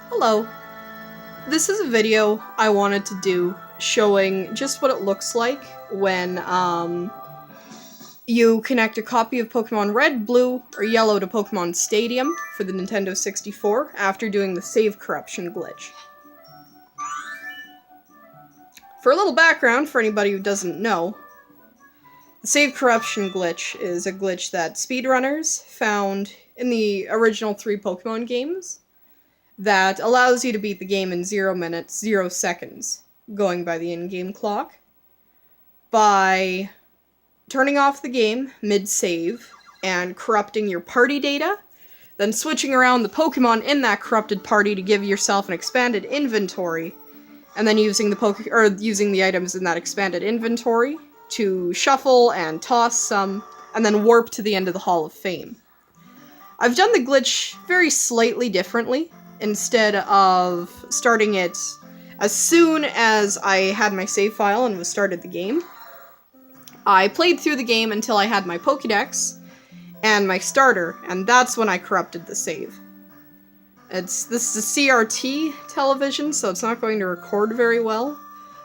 Hello. This is a video I wanted to do showing just what it looks like when you connect a copy of Pokémon Red, Blue, or Yellow to Pokémon Stadium for the Nintendo 64 after doing the save corruption glitch. For a little background, for anybody who doesn't know, the save corruption glitch is a glitch that speedrunners found in the original 3 Pokémon games that allows you to beat the game in 0 minutes, 0 seconds, going by the in-game clock, by turning off the game mid-save and corrupting your party data, then switching around the Pokemon in that corrupted party to give yourself an expanded inventory, and then using the items in that expanded inventory to shuffle and toss some, and then warp to the end of the Hall of Fame. I've done the glitch very slightly differently. Instead of starting it as soon as I had my save file and was started the game, I played through the game until I had my Pokédex and my starter, and that's when I corrupted the save. This is a CRT television, so it's not going to record very well.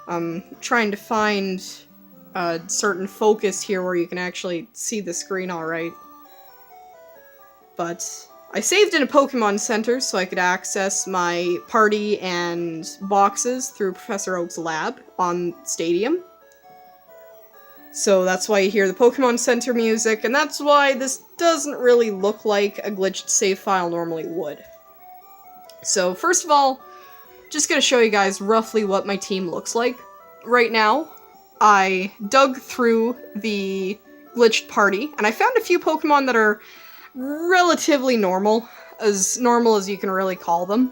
I'm trying to find a certain focus here where you can actually see the screen alright. But I saved in a Pokémon Center so I could access my party and boxes through Professor Oak's lab on Stadium. So that's why you hear the Pokémon Center music, and that's why this doesn't really look like a glitched save file normally would. So first of all, just gonna show you guys roughly what my team looks like. Right now, I dug through the glitched party, and I found a few Pokemon that are relatively normal as you can really call them.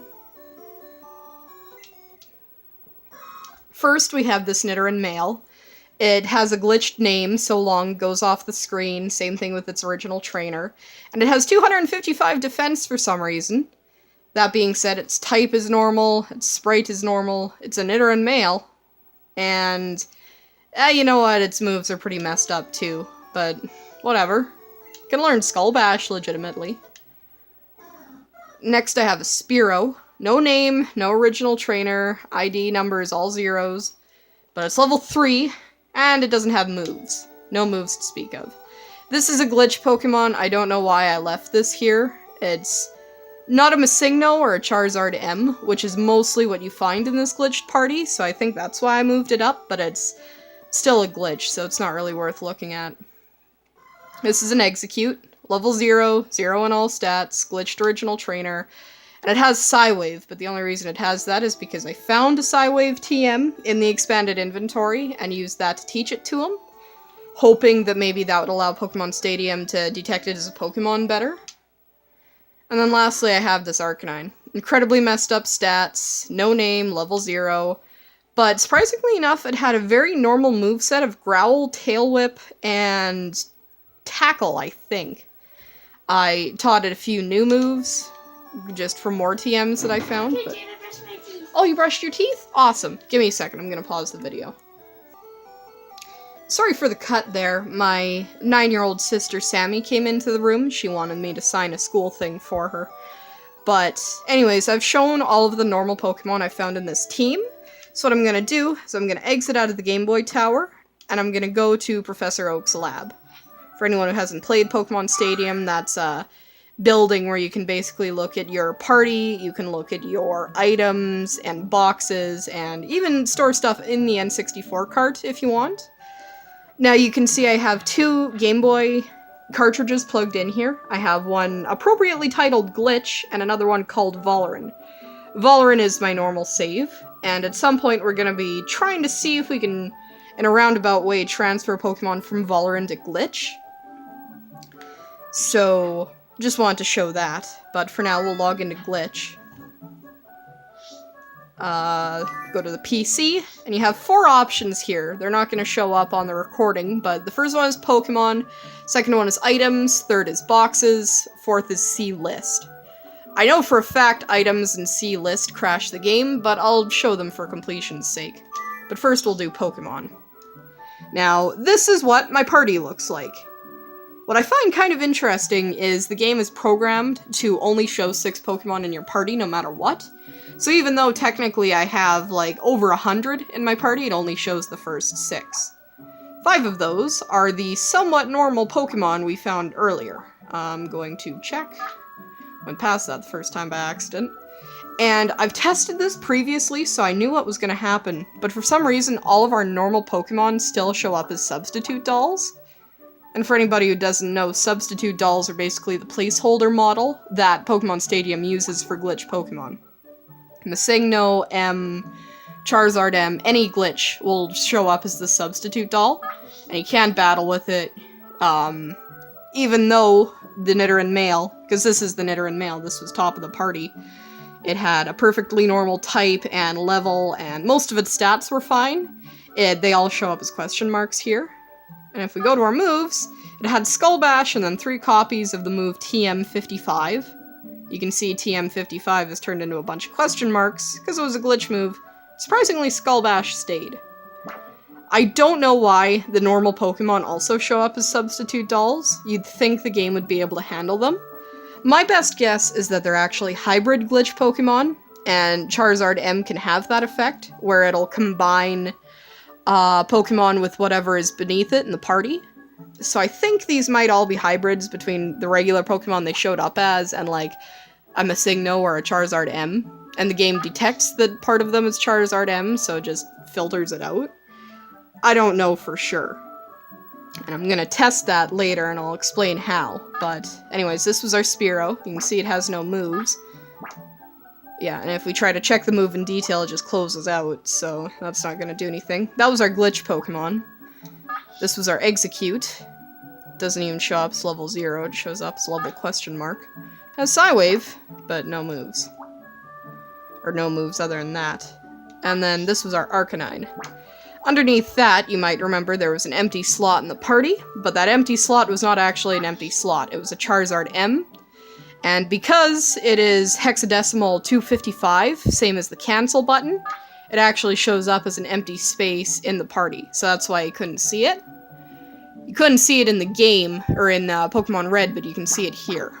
First, we have this Nidoran male. It has a glitched name, so long goes off the screen, same thing with its original trainer. And it has 255 defense for some reason. That being said, its type is normal, its sprite is normal, it's a Nidoran male, and you know what, its moves are pretty messed up too, but whatever. Can learn Skull Bash legitimately. Next I have a Spearow. No name, no original trainer, ID number is all zeros, but it's level 3, and it doesn't have moves. No moves to speak of. This is a glitch Pokemon. I don't know why I left this here. It's not a Masingno or a Charizard M, which is mostly what you find in this glitched party, so I think that's why I moved it up, but it's still a glitch, so it's not really worth looking at. This is an Execute, level 0, 0 in all stats, glitched original trainer, and it has Psywave, but the only reason it has that is because I found a Psywave TM in the expanded inventory and used that to teach it to him, hoping that maybe that would allow Pokémon Stadium to detect it as a Pokémon better. And then lastly I have this Arcanine. Incredibly messed up stats, no name, level 0, but surprisingly enough it had a very normal moveset of Growl, Tail Whip, and Tackle, I think. I taught it a few new moves, just for more TMs that I found. But... Oh, you brushed your teeth? Awesome. Give me a second, I'm gonna pause the video. Sorry for the cut there. My 9-year-old sister Sammy came into the room. She wanted me to sign a school thing for her. But anyways, I've shown all of the normal Pokemon I found in this team. So what I'm gonna do is I'm gonna exit out of the Game Boy Tower, and I'm gonna go to Professor Oak's lab. For anyone who hasn't played Pokémon Stadium, that's a building where you can basically look at your party, you can look at your items and boxes, and even store stuff in the N64 cart if you want. Now you can see I have 2 Game Boy cartridges plugged in here. I have one appropriately titled Glitch, and another one called Valoran. Valoran is my normal save, and at some point we're going to be trying to see if we can, in a roundabout way, transfer Pokemon from Valoran to Glitch. So, just wanted to show that, but for now we'll log into Glitch. Go to the PC, and you have 4 options here. They're not going to show up on the recording, but the first one is Pokemon, second one is items, third is boxes, fourth is see list. I know for a fact items and see list crash the game, but I'll show them for completion's sake. But first we'll do Pokemon. Now, this is what my party looks like. What I find kind of interesting is the game is programmed to only show 6 Pokemon in your party no matter what. So even though technically I have like over 100 in my party, it only shows the first 6. 5 of those are the somewhat normal Pokemon we found earlier. I'm going to check. Went past that the first time by accident. And I've tested this previously, so I knew what was going to happen, but for some reason all of our normal Pokemon still show up as substitute dolls. And for anybody who doesn't know, substitute dolls are basically the placeholder model that Pokémon Stadium uses for glitch Pokemon. Masigno, M, Charizard M, any glitch will show up as the substitute doll, and you can't battle with it, even though the Nidoran male, because this is the Nidoran male, this was top of the party, it had a perfectly normal type and level, and most of its stats were fine. They all show up as question marks here. And if we go to our moves, it had Skull Bash and then 3 copies of the move TM55. You can see TM55 has turned into a bunch of question marks, because it was a glitch move. Surprisingly, Skull Bash stayed. I don't know why the normal Pokemon also show up as substitute dolls. You'd think the game would be able to handle them. My best guess is that they're actually hybrid glitch Pokemon, and Charizard M can have that effect, where it'll combine Pokemon with whatever is beneath it in the party. So I think these might all be hybrids between the regular Pokemon they showed up as and like a Masigno or a Charizard M. And the game detects that part of them is Charizard M, so it just filters it out. I don't know for sure. And I'm gonna test that later and I'll explain how. But anyways, this was our Spearow. You can see it has no moves. Yeah, and if we try to check the move in detail, it just closes out, so that's not gonna do anything. That was our glitch Pokemon. This was our Execute. Doesn't even show up as level 0, it shows up as level question mark. Has Psywave, but no moves. Or no moves other than that. And then this was our Arcanine. Underneath that, you might remember there was an empty slot in the party, but that empty slot was not actually an empty slot. It was a Charizard M. And because it is hexadecimal 255, same as the cancel button, it actually shows up as an empty space in the party. So that's why you couldn't see it. You couldn't see it in the game, or in Pokémon Red, but you can see it here.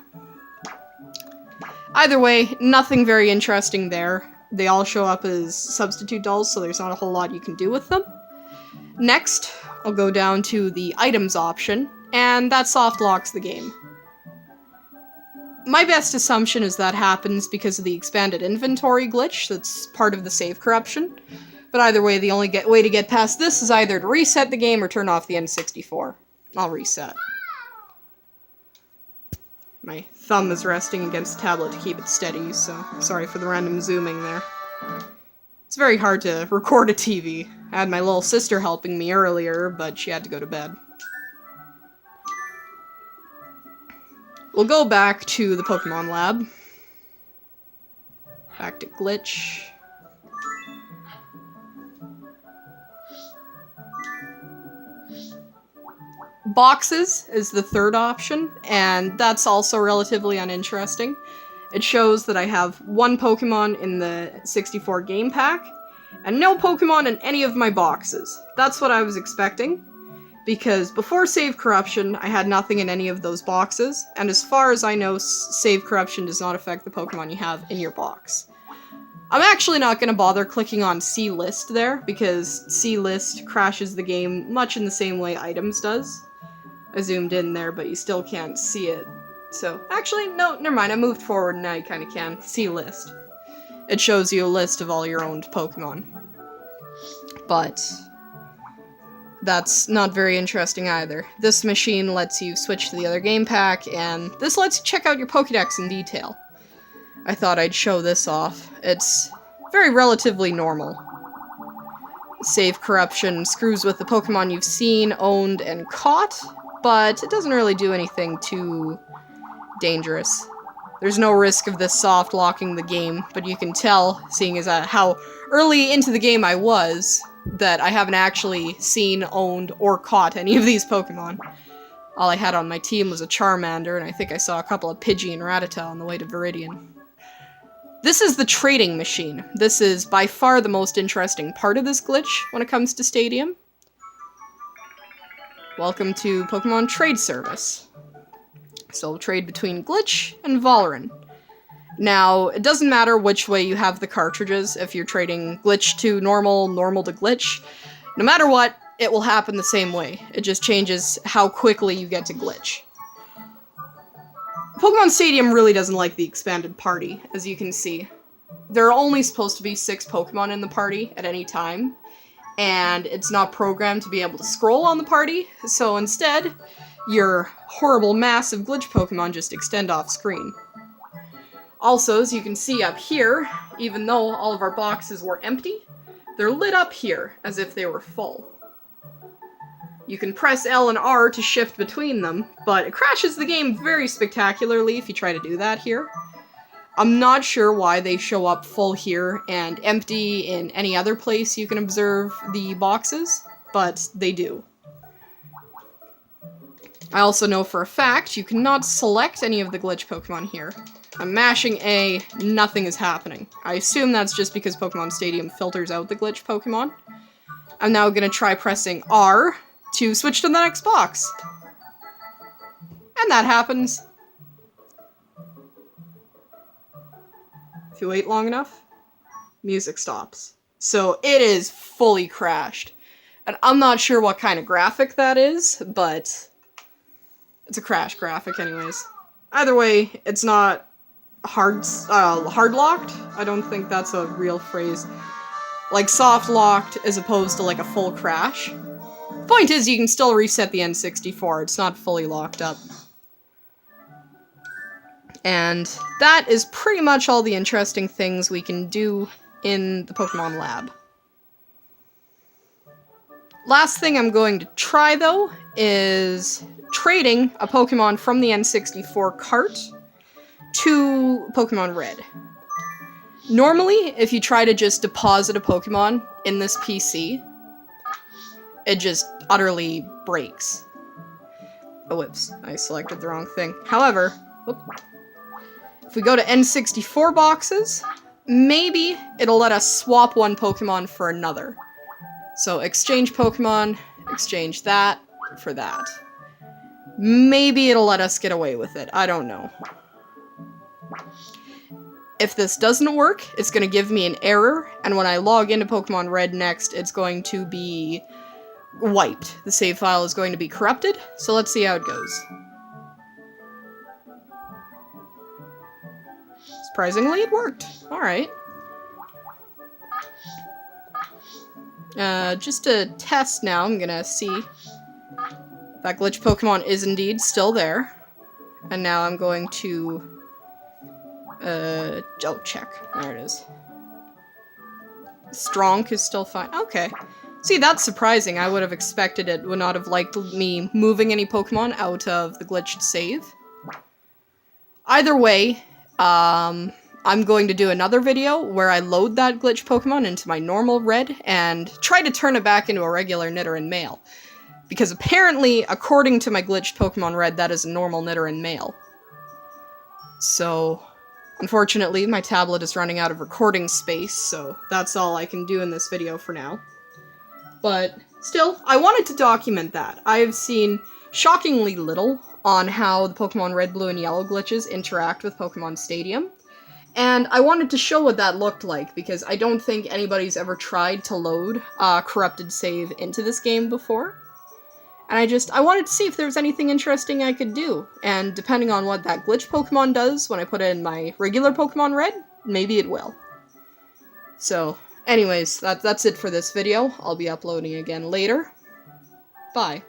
Either way, nothing very interesting there. They all show up as substitute dolls, so there's not a whole lot you can do with them. Next, I'll go down to the items option, and that soft locks the game. My best assumption is that happens because of the expanded inventory glitch that's part of the save corruption. But either way, the only way to get past this is either to reset the game or turn off the N64. I'll reset. My thumb is resting against the tablet to keep it steady, so sorry for the random zooming there. It's very hard to record a TV. I had my little sister helping me earlier, but she had to go to bed. We'll go back to the Pokemon Lab. Back to glitch. Boxes is the third option, and that's also relatively uninteresting. It shows that I have 1 Pokemon in the 64 game pack, and no Pokemon in any of my boxes. That's what I was expecting, because before save corruption, I had nothing in any of those boxes, and as far as I know, save corruption does not affect the Pokemon you have in your box. I'm actually not going to bother clicking on See List there, because See List crashes the game much in the same way Items does. I zoomed in there, but you still can't see it. So, actually, no, never mind, I moved forward and now you kind of can. See List. It shows you a list of all your owned Pokemon. But that's not very interesting either. This machine lets you switch to the other game pack, and this lets you check out your Pokédex in detail. I thought I'd show this off. It's very relatively normal. Save corruption screws with the Pokemon you've seen, owned, and caught, but it doesn't really do anything too dangerous. There's no risk of this soft locking the game, but you can tell, seeing as how early into the game I was, that I haven't actually seen, owned, or caught any of these Pokemon. All I had on my team was a Charmander, and I think I saw a couple of Pidgey and Rattata on the way to Viridian. This is the trading machine. This is by far the most interesting part of this glitch when it comes to Stadium. welcome to Pokemon Trade Service. So we'll trade between Glitch and Valorant. Now, it doesn't matter which way you have the cartridges, if you're trading Glitch to normal, normal to Glitch. No matter what, it will happen the same way. It just changes how quickly you get to Glitch. Pokemon Stadium really doesn't like the expanded party, as you can see. There are only supposed to be 6 Pokemon in the party at any time, and it's not programmed to be able to scroll on the party, so instead, your horrible massive Glitch Pokemon just extend off screen. Also, as you can see up here, even though all of our boxes were empty, they're lit up here as if they were full. You can press L and R to shift between them, but it crashes the game very spectacularly if you try to do that here. I'm not sure why they show up full here and empty in any other place you can observe the boxes, but they do. I also know for a fact you cannot select any of the Glitch Pokemon here. I'm mashing A, nothing is happening. I assume that's just because Pokemon Stadium filters out the Glitch Pokemon. I'm now gonna try pressing R to switch to the next box. And that happens. If you wait long enough, music stops. So it is fully crashed. And I'm not sure what kind of graphic that is, but it's a crash graphic anyways. Either way, it's not hard locked. I don't think that's a real phrase. Like soft locked as opposed to like a full crash. Point is, you can still reset the N64. It's not fully locked up. And that is pretty much all the interesting things we can do in the Pokemon Lab. Last thing I'm going to try, though, is trading a Pokemon from the N64 cart to Pokémon Red. Normally, if you try to just deposit a Pokemon in this PC, it just utterly breaks. Oh, whoops, I selected the wrong thing. However, if we go to N64 boxes, maybe it'll let us swap one Pokemon for another. So exchange Pokemon, exchange that for that. Maybe it'll let us get away with it. I don't know. If this doesn't work, it's going to give me an error, and when I log into Pokemon Red next, it's going to be wiped. The save file is going to be corrupted, so let's see how it goes. Surprisingly, it worked. Alright. Just to test now, I'm gonna see if that Glitch Pokemon is indeed still there. And now I'm going to check. There it is. Stronk is still fine. Okay. See, that's surprising. I would have expected it would not have liked me moving any Pokemon out of the glitched save. Either way, I'm going to do another video where I load that glitch Pokemon into my normal Red and try to turn it back into a regular Nidoran male. Because apparently, according to my glitched Pokemon Red, that is a normal Nidoran male. So, unfortunately, my tablet is running out of recording space, so that's all I can do in this video for now. But still, I wanted to document that. I've seen shockingly little on how the Pokemon Red, Blue, and Yellow glitches interact with Pokemon Stadium. And I wanted to show what that looked like, because I don't think anybody's ever tried to load a corrupted save into this game before. And I wanted to see if there was anything interesting I could do. And depending on what that glitch Pokemon does when I put it in my regular Pokemon Red, maybe it will. So, anyways, that's it for this video. I'll be uploading again later. Bye.